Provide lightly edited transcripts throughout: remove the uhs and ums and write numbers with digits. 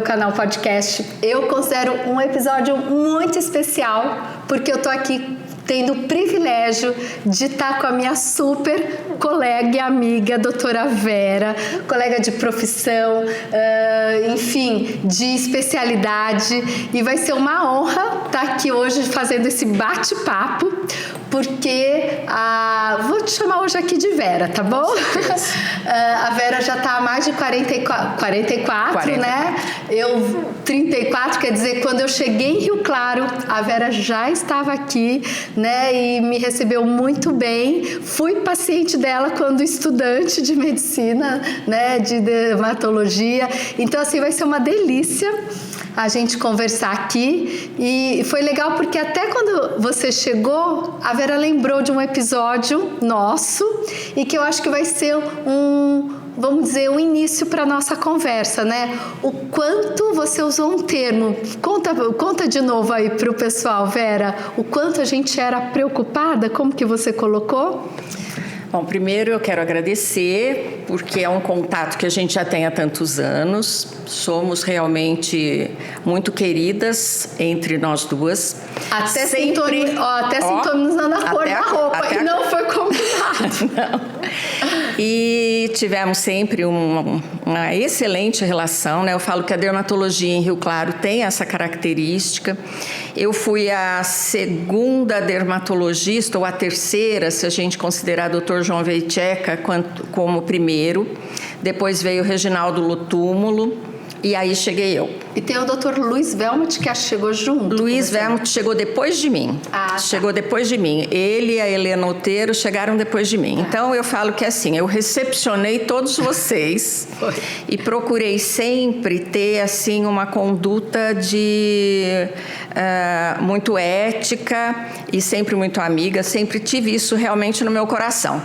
canal podcast. Eu considero um episódio muito especial, porque eu tô aqui tendo o privilégio de estar com a minha super colega e amiga, doutora Vera, colega de profissão, enfim, de especialidade, e vai ser uma honra estar aqui hoje fazendo esse bate-papo, porque vou te chamar hoje aqui de Vera, tá bom? A Vera já está há mais de 44, né? Eu 34, quer dizer, quando eu cheguei em Rio Claro, a Vera já estava aqui, né? E me recebeu muito bem. Fui paciente dela quando estudante de medicina, né? De dermatologia. Então, assim, vai ser uma delícia a gente conversar aqui. E foi legal porque até quando você chegou, a Vera lembrou de um episódio nosso e que eu acho que vai ser vamos dizer, um início para a nossa conversa, né? O quanto você usou um termo. Conta de novo aí para o pessoal, Vera, o quanto a gente era preocupada, como que você colocou? Bom, primeiro eu quero agradecer, porque é um contato que a gente já tem há tantos anos. Somos realmente muito queridas entre nós duas. Até sintonizando a cor da roupa, e não foi combinado. Não. E tivemos sempre uma excelente relação, né? Eu falo que a dermatologia em Rio Claro tem essa característica. Eu fui a segunda dermatologista, ou a terceira, se a gente considerar o Dr. João Veicheca como primeiro. Depois veio o Reginaldo Lotúmulo. E aí cheguei eu. E tem o Dr. Luiz Velmut que chegou junto. Luiz Velmut chegou depois de mim. Chegou depois de mim. Ele e a Helena Otero chegaram depois de mim. Então eu falo que assim, eu recepcionei todos vocês e procurei sempre ter assim uma conduta muito ética e sempre muito amiga. Sempre tive isso realmente no meu coração.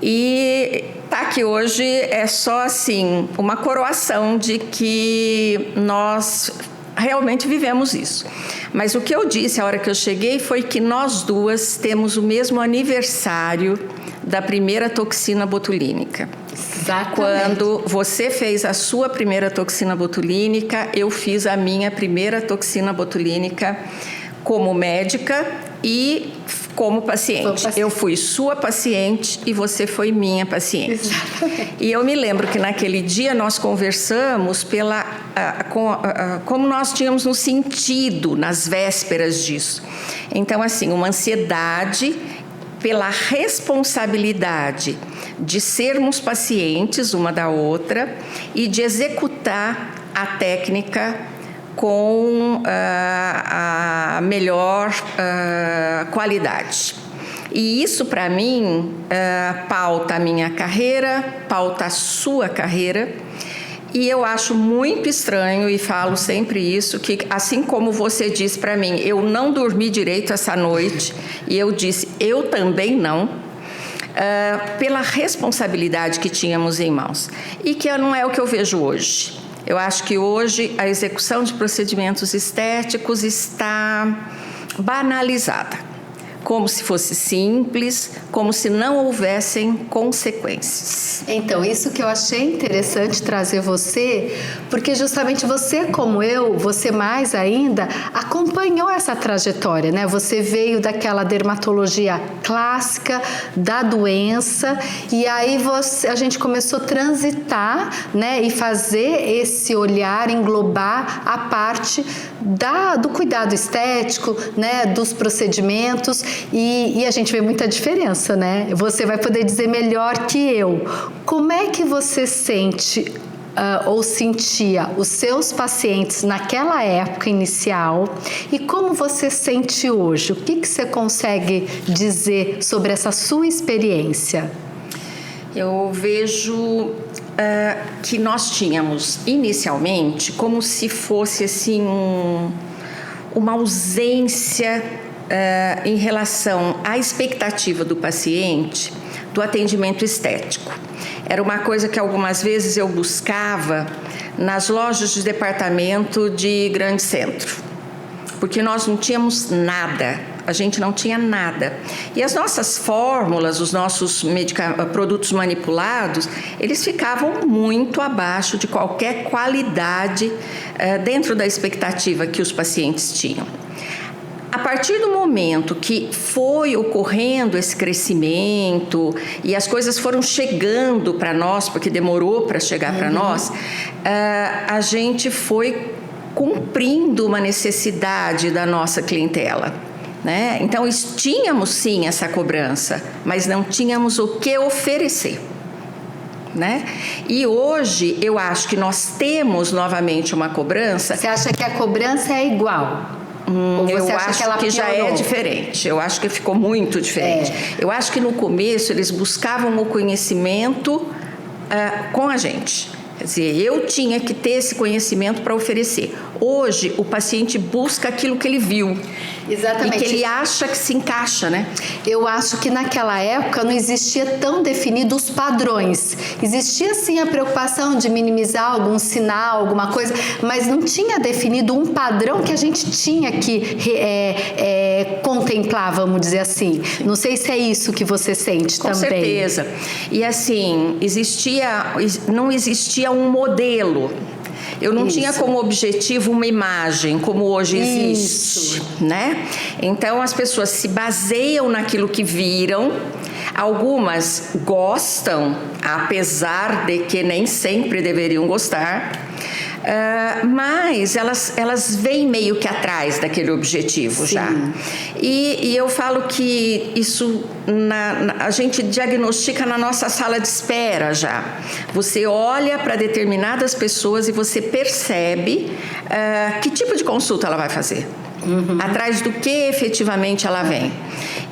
E tá aqui hoje é só assim uma coroação de que nós realmente vivemos isso. Mas o que eu disse a hora que eu cheguei foi que nós duas temos o mesmo aniversário da primeira toxina botulínica. Exatamente. Quando você fez a sua primeira toxina botulínica, eu fiz a minha primeira toxina botulínica como médica e como paciente. Eu fui sua paciente e você foi minha paciente. Exatamente. E eu me lembro que naquele dia nós conversamos como nós tínhamos nos sentido nas vésperas disso. Então, assim, uma ansiedade pela responsabilidade de sermos pacientes uma da outra e de executar a técnica com a melhor qualidade. E isso, para mim, pauta a minha carreira, pauta a sua carreira. E eu acho muito estranho, e falo sempre isso, que assim como você disse para mim, eu não dormi direito essa noite, e eu disse, eu também não, pela responsabilidade que tínhamos em mãos. E que não é o que eu vejo hoje. Eu acho que hoje a execução de procedimentos estéticos está banalizada, como se fosse simples, como se não houvessem consequências. Então, isso que eu achei interessante trazer você, porque justamente você, como eu, você mais ainda, acompanhou essa trajetória, né? Você veio daquela dermatologia clássica, da doença, e aí a gente começou a transitar, né? E fazer esse olhar, englobar a parte do cuidado estético, né? Dos procedimentos, e a gente vê muita diferença, né? Você vai poder dizer melhor que eu. Como é que você sente ou sentia os seus pacientes naquela época inicial e como você sente hoje? O que você consegue dizer sobre essa sua experiência? Eu vejo que nós tínhamos inicialmente como se fosse assim uma ausência em relação à expectativa do paciente do atendimento estético. Era uma coisa que algumas vezes eu buscava nas lojas de departamento de grande centro, porque nós não tínhamos nada, a gente não tinha nada. E as nossas fórmulas, os nossos produtos manipulados, eles ficavam muito abaixo de qualquer qualidade dentro da expectativa que os pacientes tinham. A partir do momento que foi ocorrendo esse crescimento e as coisas foram chegando para nós, porque demorou para chegar para nós, a gente foi cumprindo uma necessidade da nossa clientela, né? Então, tínhamos sim essa cobrança, mas não tínhamos o que oferecer, né? E hoje eu acho que nós temos novamente uma cobrança. Você acha que a cobrança é igual? Ou você Eu acha acho que ela já é piorou? diferente. Eu acho que ficou muito diferente. Eu acho que no começo eles buscavam o conhecimento com a gente. Quer dizer, eu tinha que ter esse conhecimento para oferecer. Hoje, o paciente busca aquilo que ele viu. Exatamente. E que ele acha que se encaixa, né? Eu acho que naquela época não existia tão definido os padrões. Existia sim a preocupação de minimizar algum sinal, alguma coisa, mas não tinha definido um padrão que a gente tinha que contemplar, vamos dizer assim. Não sei se é isso que você sente Com também. Com certeza. E assim, não existia um modelo. Eu não tinha como objetivo uma imagem, como hoje existe, né? Então, as pessoas se baseiam naquilo que viram. Algumas gostam, apesar de que nem sempre deveriam gostar. Mas elas vêm meio que atrás daquele objetivo. Sim. Já. E eu falo que isso a gente diagnostica na nossa sala de espera já. Você olha para determinadas pessoas e você percebe que tipo de consulta ela vai fazer. Atrás do que efetivamente ela vem.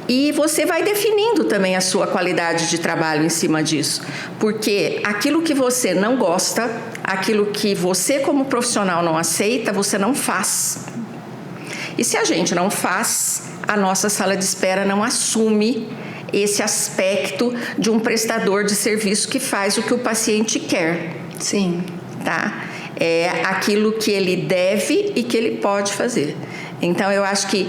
E você vai definindo também a sua qualidade de trabalho em cima disso. Porque aquilo que você não gosta, aquilo que você como profissional não aceita, você não faz. E se a gente não faz, a nossa sala de espera não assume esse aspecto de um prestador de serviço que faz o que o paciente quer. Sim. Tá? É aquilo que ele deve e que ele pode fazer. Então, eu acho que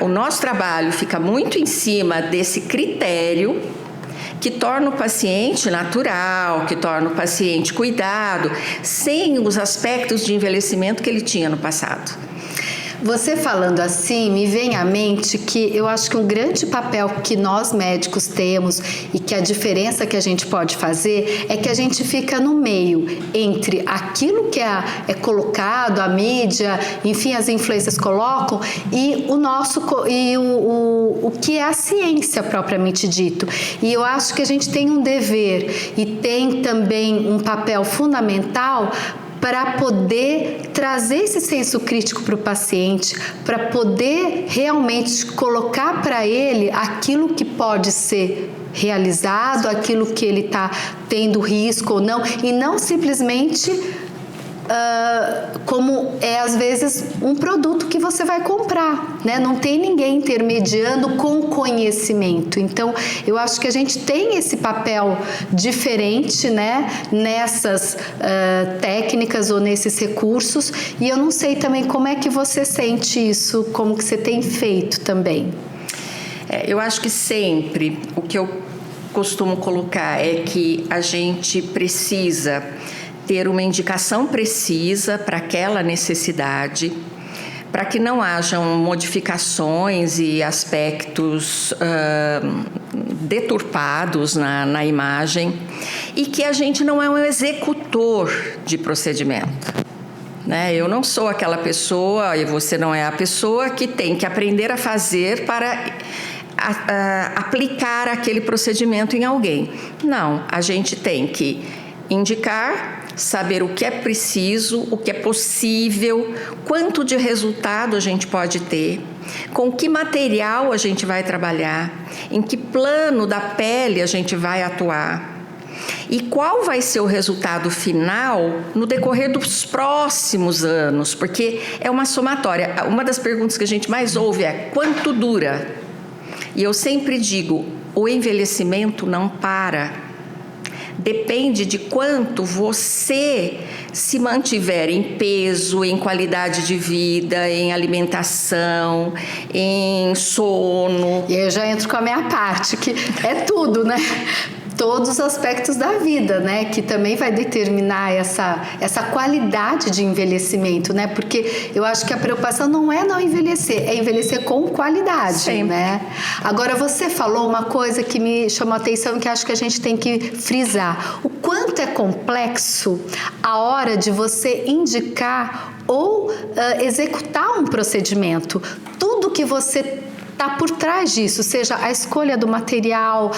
o nosso trabalho fica muito em cima desse critério que torna o paciente natural, que torna o paciente cuidado, sem os aspectos de envelhecimento que ele tinha no passado. Você falando assim, me vem à mente que eu acho que um grande papel que nós médicos temos e que a diferença que a gente pode fazer é que a gente fica no meio entre aquilo que é colocado, a mídia, enfim, as influências colocam e o que é a ciência propriamente dito. E eu acho que a gente tem um dever e tem também um papel fundamental para poder trazer esse senso crítico para o paciente, para poder realmente colocar para ele aquilo que pode ser realizado, aquilo que ele está tendo risco ou não, e não simplesmente como às vezes um produto que você vai comprar, né? Não tem ninguém intermediando com conhecimento. Então, eu acho que a gente tem esse papel diferente, né? Nessas técnicas ou nesses recursos, e eu não sei também como é que você sente isso, como que você tem feito também. Eu acho que sempre o que eu costumo colocar é que a gente precisa ter uma indicação precisa para aquela necessidade, para que não hajam modificações e aspectos deturpados na imagem, e que a gente não é um executor de procedimento. Né? Eu não sou aquela pessoa, e você não é a pessoa que tem que aprender a fazer para aplicar aquele procedimento em alguém. Não, a gente tem que indicar, saber o que é preciso, o que é possível, quanto de resultado a gente pode ter, com que material a gente vai trabalhar, em que plano da pele a gente vai atuar e qual vai ser o resultado final no decorrer dos próximos anos, porque é uma somatória. Uma das perguntas que a gente mais ouve é: quanto dura? E eu sempre digo, o envelhecimento não para. Depende de quanto você se mantiver em peso, em qualidade de vida, em alimentação, em sono. E eu já entro com a minha parte, que é tudo, né? todos os aspectos da vida, né? Que também vai determinar essa qualidade de envelhecimento, né? Porque eu acho que a preocupação não é não envelhecer, é envelhecer com qualidade, Sempre. né? Agora, você falou uma coisa que me chamou a atenção e que acho que a gente tem que frisar. O quanto é complexo a hora de você indicar ou executar um procedimento. Tudo que você está por trás disso, seja a escolha do material,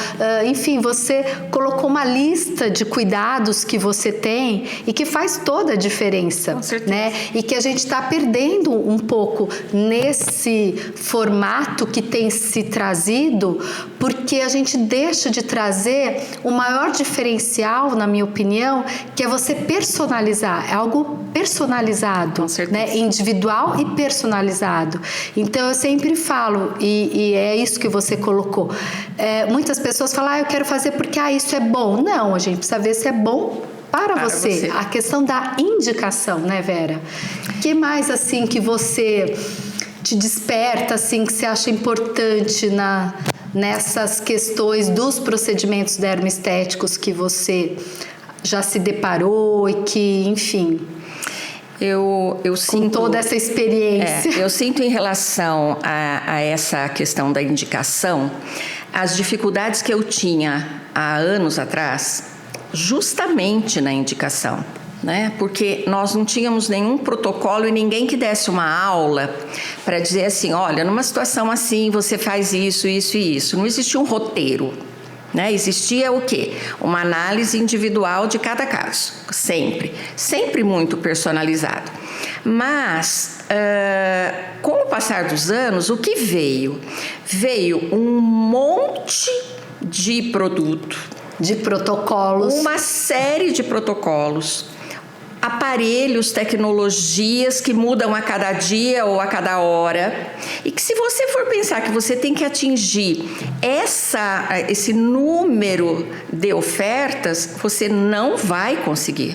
enfim, você colocou uma lista de cuidados que você tem e que faz toda a diferença, com certeza, né? E que a gente está perdendo um pouco nesse formato que tem se trazido, porque a gente deixa de trazer o maior diferencial, na minha opinião, que é você personalizar, é algo personalizado, com certeza, né? Individual e personalizado. Então eu sempre falo, e é isso que você colocou. Muitas pessoas falam, eu quero fazer porque isso é bom. Não, a gente precisa ver se é bom para você. A questão da indicação, né, Vera? O que mais, assim, que você te desperta, assim, que você acha importante nessas questões dos procedimentos dermoestéticos que você já se deparou e que, enfim... Eu sinto, com toda essa experiência. Eu sinto em relação a essa questão da indicação, as dificuldades que eu tinha há anos atrás, justamente na indicação, né? Porque nós não tínhamos nenhum protocolo e ninguém que desse uma aula para dizer assim, olha, numa situação assim você faz isso, isso e isso. Não existia um roteiro. Né? Existia o quê? Uma análise individual de cada caso, sempre muito personalizado. Mas, com o passar dos anos, o que veio? Veio um monte de produto, de protocolos, uma série de protocolos, aparelhos, tecnologias que mudam a cada dia ou a cada hora, e que se você for pensar que você tem que atingir esse número de ofertas, você não vai conseguir.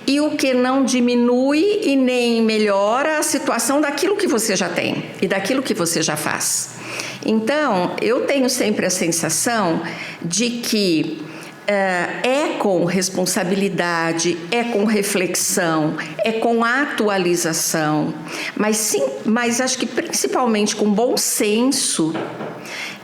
E o que não diminui e nem melhora a situação daquilo que você já tem e daquilo que você já faz. Então, eu tenho sempre a sensação de que é com responsabilidade, é com reflexão, é com atualização, mas acho que principalmente com bom senso,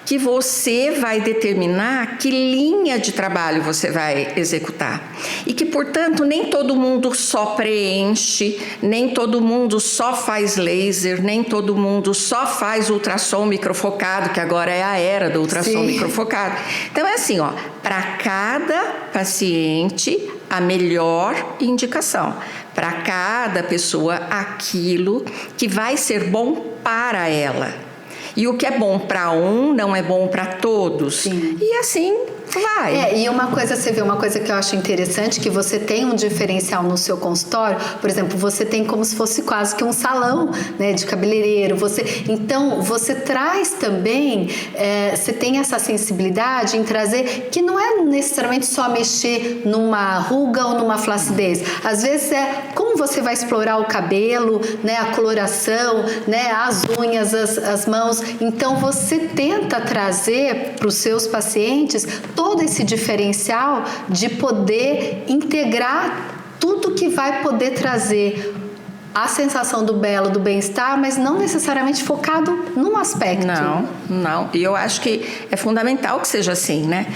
que você vai determinar que linha de trabalho você vai executar. E que, portanto, nem todo mundo só preenche, nem todo mundo só faz laser, nem todo mundo só faz ultrassom microfocado, que agora é a era do ultrassom microfocado. Então, é assim, para cada paciente, a melhor indicação. Para cada pessoa, aquilo que vai ser bom para ela. E o que é bom para um não é bom para todos. Sim. E assim vai. E uma coisa, você vê, uma coisa que eu acho interessante, que você tem um diferencial no seu consultório, por exemplo, você tem como se fosse quase que um salão, né, de cabeleireiro. Então, você traz também, você tem essa sensibilidade em trazer, que não é necessariamente só mexer numa ruga ou numa flacidez. Às vezes como você vai explorar o cabelo, né, a coloração, né, as unhas, as mãos. Então, você tenta trazer para os seus pacientes todo esse diferencial de poder integrar tudo que vai poder trazer a sensação do belo, do bem-estar, mas não necessariamente focado num aspecto. Não. E eu acho que é fundamental que seja assim, né?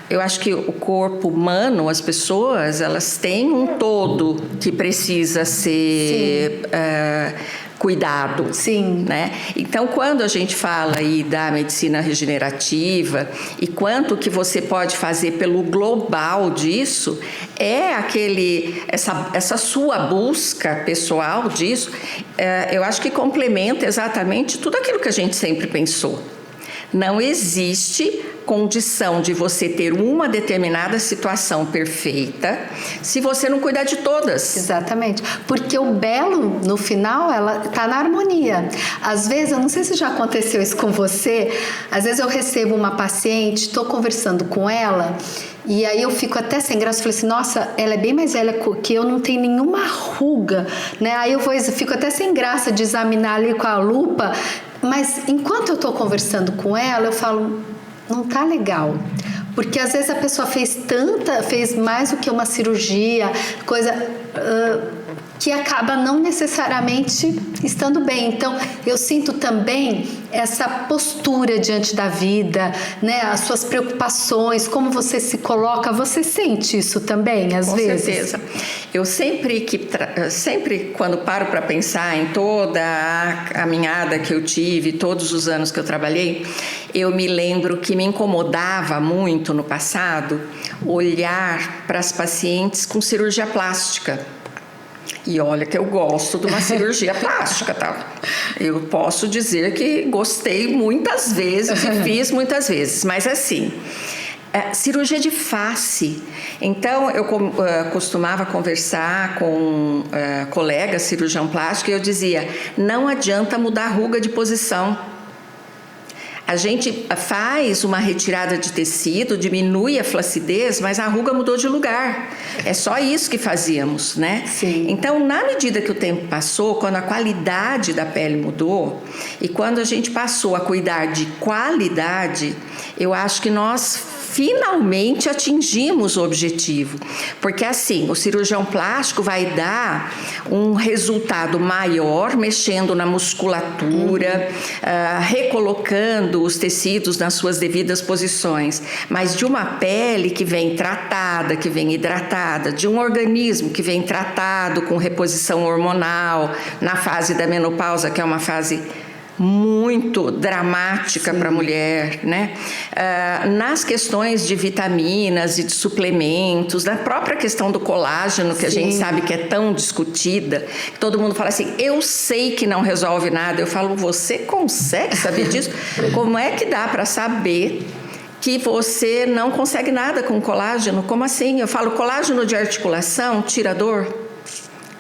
Eu acho que o corpo humano, as pessoas, elas têm um todo que precisa ser cuidado. Sim. Né? Então, quando a gente fala aí da medicina regenerativa e quanto que você pode fazer pelo global disso, essa sua busca pessoal disso, eu acho que complementa exatamente tudo aquilo que a gente sempre pensou. Não existe condição de você ter uma determinada situação perfeita se você não cuidar de todas. Exatamente. Porque o belo, no final, ela está na harmonia. Às vezes, eu não sei se já aconteceu isso com você, às vezes eu recebo uma paciente, estou conversando com ela, e aí eu fico até sem graça, falei assim, nossa, ela é bem mais velha que eu, não tem nenhuma ruga, né? Aí eu fico até sem graça de examinar ali com a lupa, mas enquanto eu estou conversando com ela, eu falo, não tá legal, Porque às vezes a pessoa fez mais do que uma cirurgia, coisa que acaba não necessariamente estando bem. Então, eu sinto também essa postura diante da vida, né? As suas preocupações, como você se coloca. Você sente isso também, às vezes? Com certeza. Eu sempre quando paro para pensar em toda a caminhada que eu tive, todos os anos que eu trabalhei, eu me lembro que me incomodava muito no passado olhar para as pacientes com cirurgia plástica. E olha que eu gosto de uma cirurgia plástica, tá? Eu posso dizer que gostei muitas vezes e fiz muitas vezes, mas assim, cirurgia de face. Então, eu costumava conversar com colegas cirurgião plástico e eu dizia, não adianta mudar a ruga de posição. A gente faz uma retirada de tecido, diminui a flacidez, mas a ruga mudou de lugar. É só isso que fazíamos, né? Sim. Então, na medida que o tempo passou, quando a qualidade da pele mudou e quando a gente passou a cuidar de qualidade, eu acho que nós finalmente atingimos o objetivo. Porque assim, o cirurgião plástico vai dar um resultado maior, mexendo na musculatura, recolocando os tecidos nas suas devidas posições, mas de uma pele que vem tratada, que vem hidratada, de um organismo que vem tratado com reposição hormonal na fase da menopausa, que é uma fase muito dramática para a mulher, né? Nas questões de vitaminas e de suplementos, na própria questão do colágeno, que a gente sabe que é tão discutida, todo mundo fala assim, eu sei que não resolve nada. Eu falo, você consegue saber disso? Como é que dá para saber que você não consegue nada com colágeno? Como assim? Eu falo, colágeno de articulação tira dor?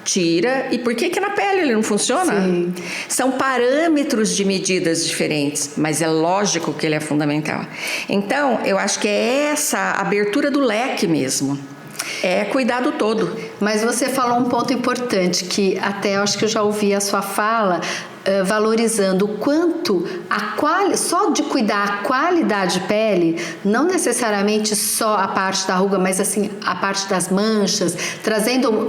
Tira. E por que na pele ele não funciona? Sim. São parâmetros de medidas diferentes, mas é lógico que ele é fundamental. Então, eu acho que é essa abertura do leque mesmo. É cuidado todo. Mas você falou um ponto importante, que até eu acho que eu já ouvi a sua fala, valorizando o quanto só de cuidar a qualidade de pele, não necessariamente só a parte da ruga, mas assim, a parte das manchas,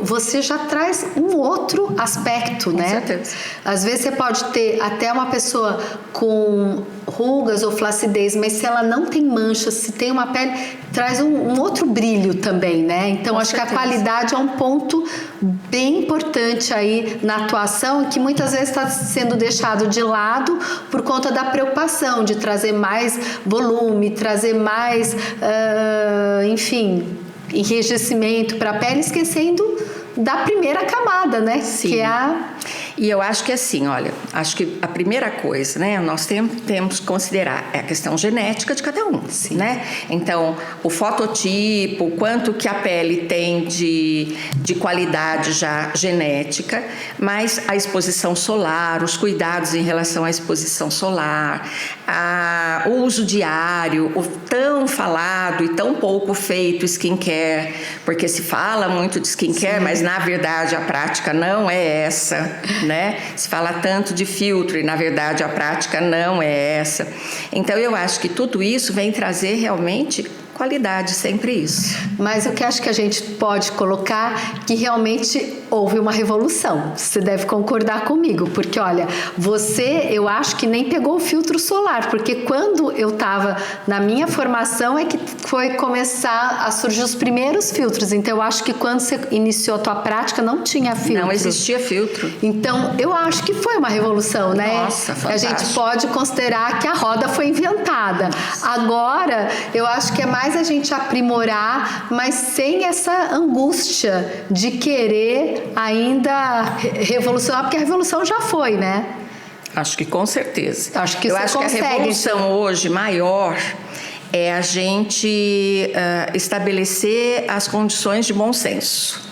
você já traz um outro aspecto, né? Com certeza. Às vezes você pode ter até uma pessoa com rugas ou flacidez, mas se ela não tem manchas, se tem uma pele, traz um outro brilho também, né? Então, Com acho certeza. que a qualidade é um ponto bem importante aí na atuação, que muitas vezes está sendo deixado de lado por conta da preocupação de trazer mais volume, trazer mais, enfim, enrijecimento para a pele, esquecendo da primeira camada, né? Sim. Que é E eu acho que assim, olha, acho que a primeira coisa, né, nós temos que considerar a questão genética de cada um, né? Então, o fototipo, o quanto que a pele tem de qualidade já genética, mas a exposição solar, os cuidados em relação à exposição solar, o uso diário, o tão falado e tão pouco feito skincare, porque se fala muito de skincare, mas na verdade a prática não é essa, né? Se fala tanto de filtro e na verdade a prática não é essa. Então eu acho que tudo isso vem trazer realmente qualidade, sempre isso. Mas o que acho que a gente pode colocar que realmente houve uma revolução. Você deve concordar comigo, porque olha, eu acho que nem pegou o filtro solar, porque quando eu estava na minha formação é que foi começar a surgir os primeiros filtros. Então eu acho que quando você iniciou a tua prática não tinha filtro. Não existia filtro. Então eu acho que foi uma revolução, né? Nossa, fantástico. A gente pode considerar que a roda foi inventada. Agora eu acho que é mais a gente aprimorar, mas sem essa angústia de querer ainda revolucionar, porque a revolução já foi, né? Acho que com certeza. Acho que eu acho consegue. Que a revolução hoje maior é a gente estabelecer as condições de bom senso.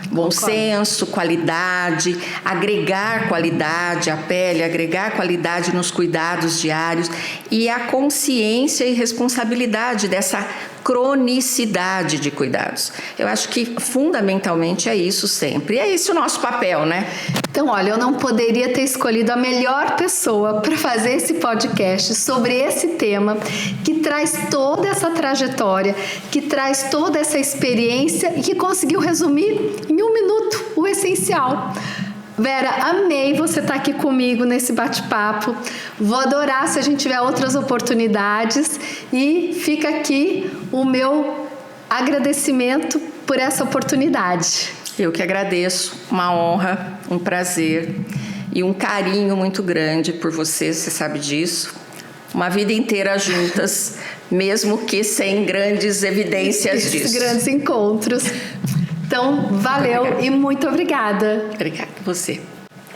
Bom senso, qualidade, agregar qualidade à pele, agregar qualidade nos cuidados diários e a consciência e responsabilidade dessa cronicidade de cuidados. Eu acho que fundamentalmente é isso sempre. E é esse o nosso papel, né? Então, olha, eu não poderia ter escolhido a melhor pessoa para fazer esse podcast sobre esse tema, que traz toda essa trajetória, que traz toda essa experiência e que conseguiu resumir em 1 minuto o essencial. Vera, amei você estar aqui comigo nesse bate-papo. Vou adorar se a gente tiver outras oportunidades e fica aqui o meu agradecimento por essa oportunidade. Eu que agradeço, uma honra, um prazer e um carinho muito grande por você sabe disso. Uma vida inteira juntas, mesmo que sem grandes evidências disso. Grandes encontros. Então, valeu e muito obrigada. Obrigada a você.